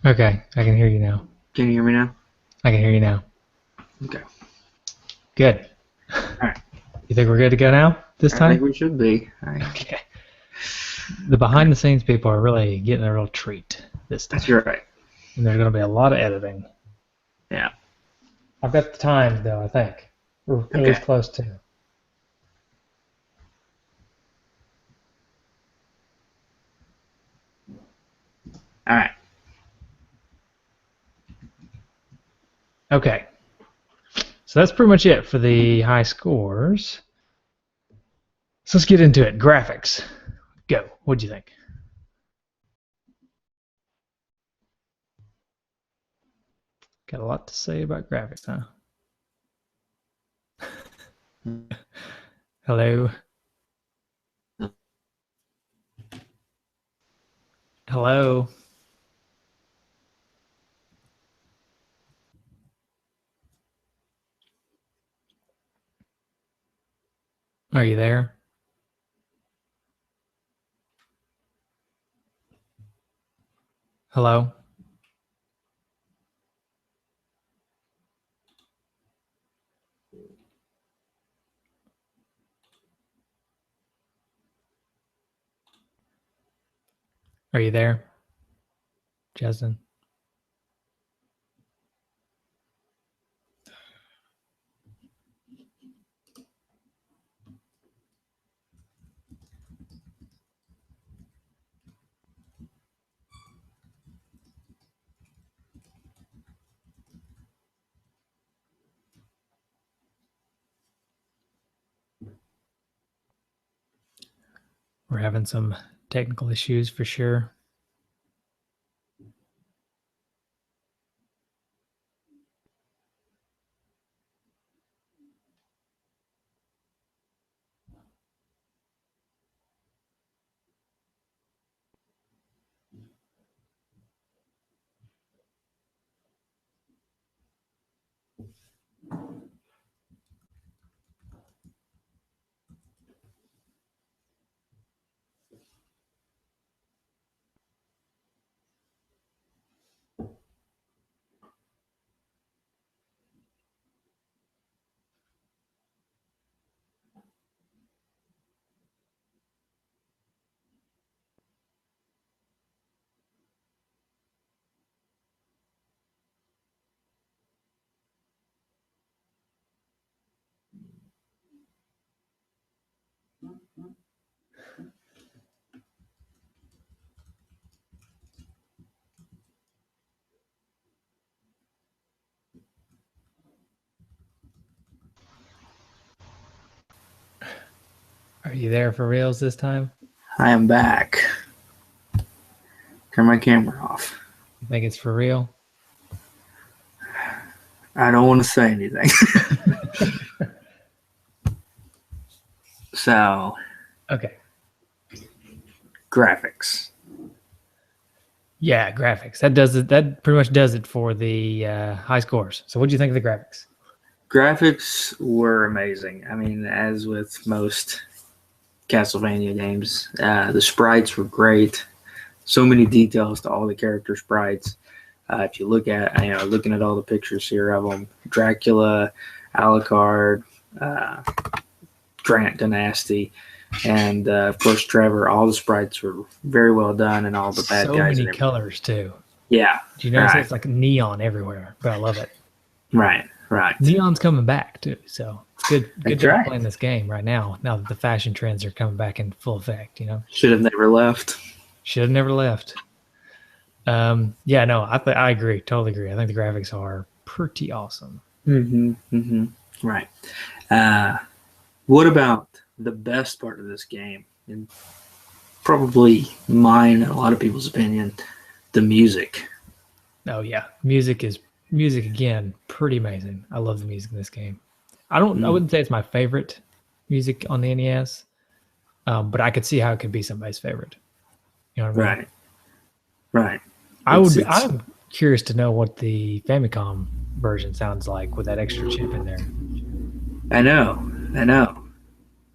Okay, I can hear you now. Can you hear me now? I can hear you now. Okay. Good. All right. You think we're good to go now this I time? think we should be. All right. Okay. The behind the scenes people are really getting a real treat this time. That's right. And there's going to be a lot of editing. Yeah. I've got the times though, I think. We're at least close to. All right. Okay. So that's pretty much it for the high scores. So let's get into it. Graphics. Go. What'd you think? Got a lot to say about graphics, huh? Hello? Hello? Are you there? Hello? Are you there? Justin? We're having some technical issues for sure. Are you there for reals this time? I am back. Turn my camera off. You think it's for real? I don't want to say anything. So, Okay. graphics. Yeah, graphics. That does it. That pretty much does it for the high scores. So, what do you think of the graphics? Graphics were amazing. I mean, as with most Castlevania games, the sprites were great. So many details to all the character sprites. If you look at, looking at all the pictures here of them, Dracula, Alucard, Grant Dynasty, and of course Trevor. All the sprites were very well done, and all the bad So guys. many And everything. colors too. Yeah. Do you notice Right. it's like neon everywhere? But I love it. Right. Neon's coming back too, so it's good. Good That's job right. playing this game right now. Now that the fashion trends are coming back in full effect, Should have never left. should have never left. Yeah, no, I agree. Totally agree. I think the graphics are pretty awesome. Right. What about the best part of this game? And probably mine and a lot of people's opinion, the music. Oh yeah, music again pretty amazing. I love the music in this game. I wouldn't say it's my favorite music on the NES, but I could see how it could be somebody's favorite. You know what I mean? Right. I'm curious to know what the Famicom version sounds like with that extra chip in there. I know.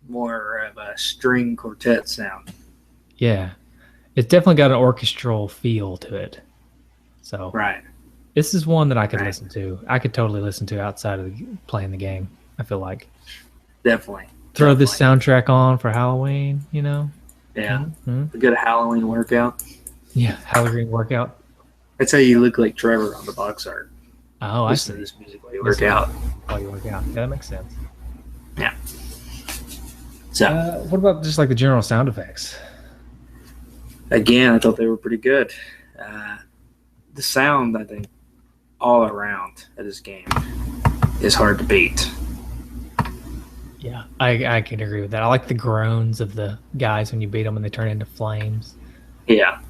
More of a string quartet sound. Yeah, it's definitely got an orchestral feel to it. So Right. this is one that I could listen to. I could totally listen to outside of playing the game. I feel like Definitely. throw this soundtrack on for Halloween. Yeah. Mm-hmm. A good Halloween workout. Yeah, Halloween workout. That's how you look like Trevor on the box art. Oh, I Listen see. to this music while you work out. While you work out. Yeah, that makes sense. Yeah. So What about just like the general sound effects? again, I thought they were pretty good. The sound, I think, all around of this game is hard to beat. Yeah, I can agree with that. I like the groans of the guys when you beat them and they turn into flames. Yeah.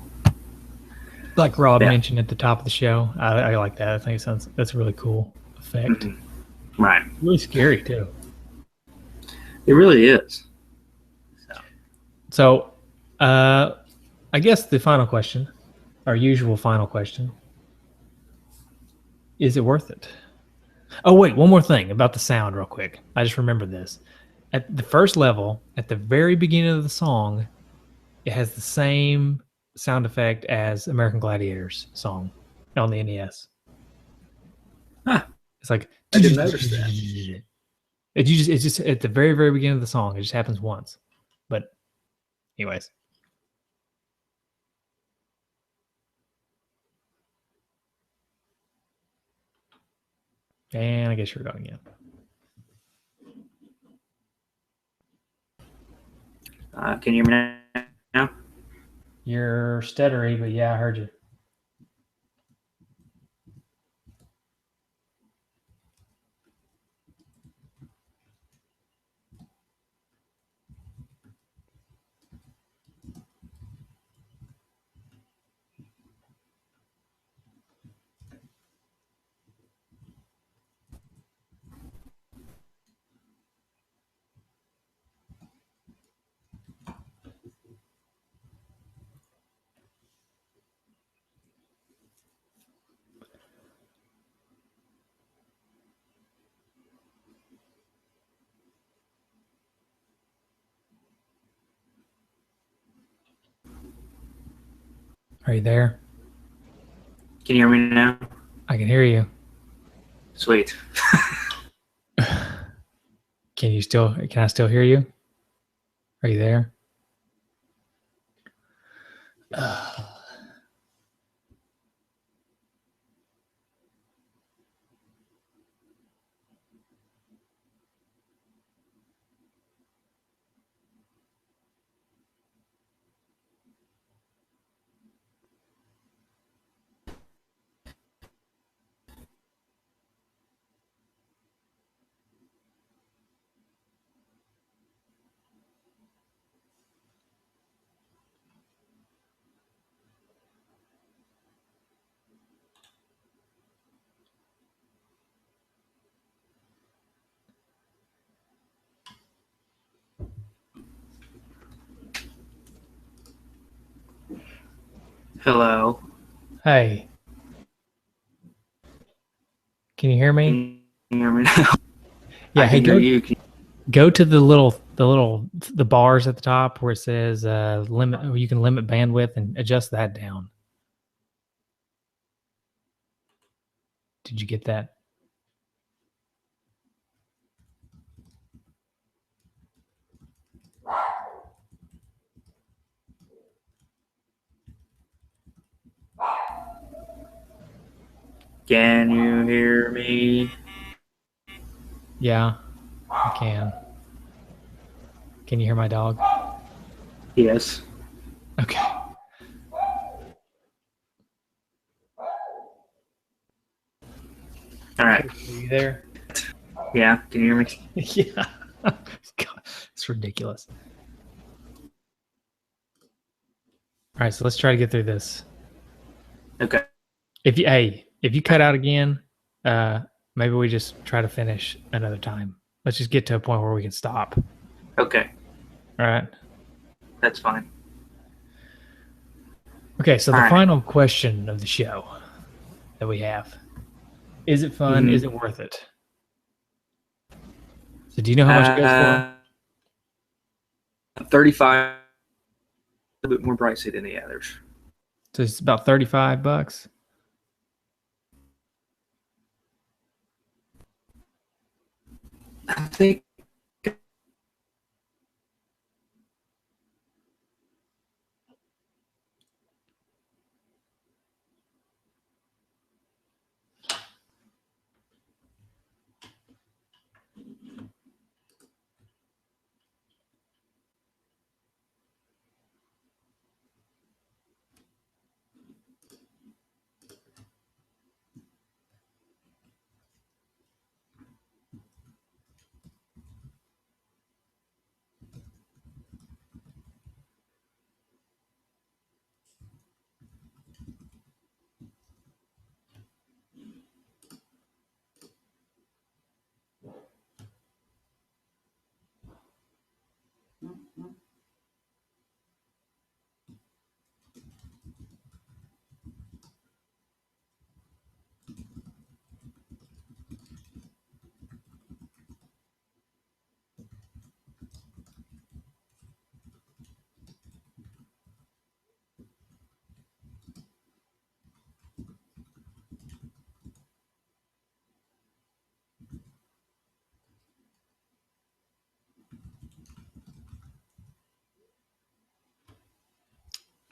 Like Rob mentioned at the top of the show, I like that. I think that's a really cool effect. Mm-hmm. Right. Really scary too. It really is. So, I guess the final question, our usual final question, is it worth it? Oh wait, one more thing about the sound, real quick. I just remembered this. At the first level, at the very beginning of the song, it has the same sound effect as American Gladiator's song on the NES. Huh. It's like I didn't notice that. It's just at the very, very beginning of the song. It just happens once. But anyways. And I guess you're going again. Can you hear me now? You're stuttery, but yeah, I heard you. Are you there? Can you hear me now? I can hear you. Sweet. Can I still hear you? Are you there? Hello. Hey, can you hear me? Can you hear me now? Yeah. I Hey, can hear you. go to the bars at the top where it says limit. You can limit bandwidth and adjust that down. Did you get that? Can you hear me? Yeah, I can. Can you hear my dog? Yes. Okay. All right. Are you there? Yeah. Can you hear me? Yeah. God, it's ridiculous. All right, so let's try to get through this. Okay. If you cut out again, maybe we just try to finish another time. Let's just get to a point where we can stop. Okay. All right. That's fine. Okay, so All the right. final question of the show that we have. Is it fun? Is it worth it? So do you know how much it goes for? 35. A bit more pricey than the others. So it's about $35. I think.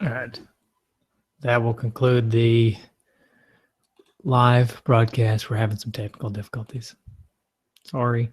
All right. That will conclude the live broadcast. We're having some technical difficulties. Sorry.